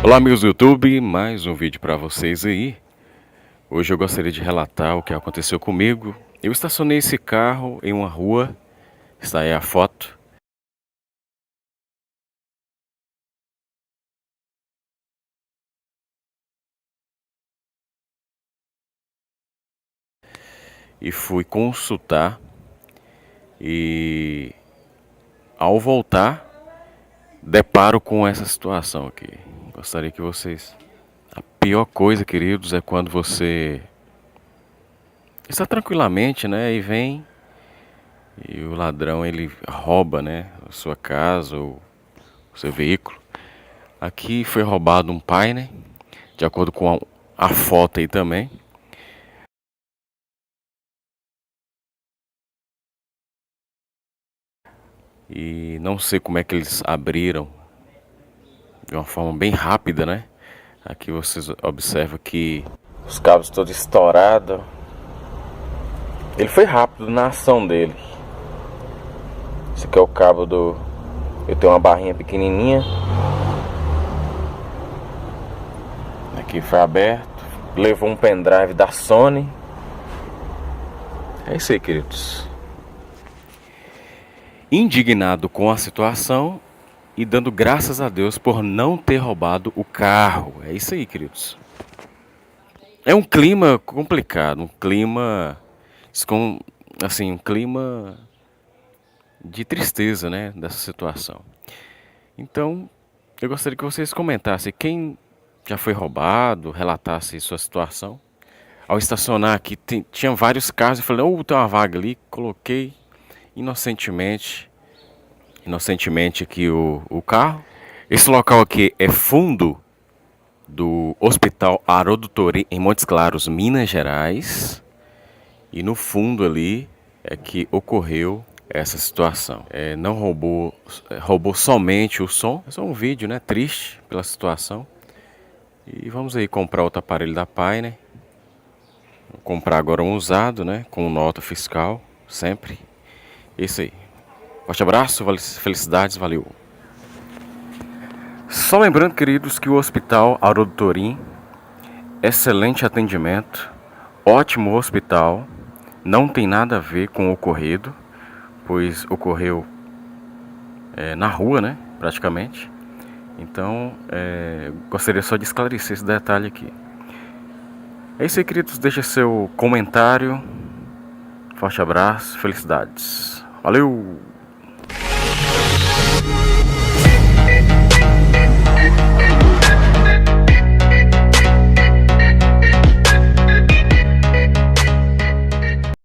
Olá amigos do YouTube, mais um vídeo para vocês aí. Hoje eu gostaria de relatar o que aconteceu comigo. Eu estacionei esse carro em uma rua, está aí a foto. E fui consultar e ao voltar deparo com essa situação aqui. Gostaria que vocês... A pior coisa, queridos, é quando você está tranquilamente, né, e vem e o ladrão ele rouba, né, a sua casa ou o seu veículo. Aqui foi roubado um painer, de acordo com a foto aí também. E não sei como é que eles abriram de uma forma bem rápida, né? Aqui vocês observam que os cabos todos estourados. Ele foi rápido na ação dele. Esse aqui é o cabo do... Eu tenho uma barrinha pequenininha. Aqui foi aberto. Levou um pendrive da Sony. É isso aí, queridos. Indignado com a situação e dando graças a Deus por não ter roubado o carro. É isso aí, queridos. É um clima complicado, um clima assim, um clima de tristeza, né, dessa situação. Então, eu gostaria que vocês comentassem quem já foi roubado, relatasse sua situação. Ao estacionar aqui, tinha vários carros, eu falei, tem uma vaga ali, coloquei inocentemente aqui o carro. Esse local aqui é fundo do Hospital Haroldo Torim, em Montes Claros, Minas Gerais. E no fundo ali é que ocorreu essa situação. Não roubou, roubou somente o som. É só um vídeo, né? Triste pela situação. E vamos aí comprar outro aparelho da Pai, né? Vou comprar agora um usado, né? Com nota fiscal, sempre. Isso aí. Forte abraço, felicidades, valeu. Só lembrando, queridos, que o Hospital Haroldo Torim, excelente atendimento, ótimo hospital, não tem nada a ver com o ocorrido, pois ocorreu na rua, né, praticamente. Então, gostaria só de esclarecer esse detalhe aqui. É isso aí, queridos, deixa seu comentário, forte abraço, felicidades, valeu!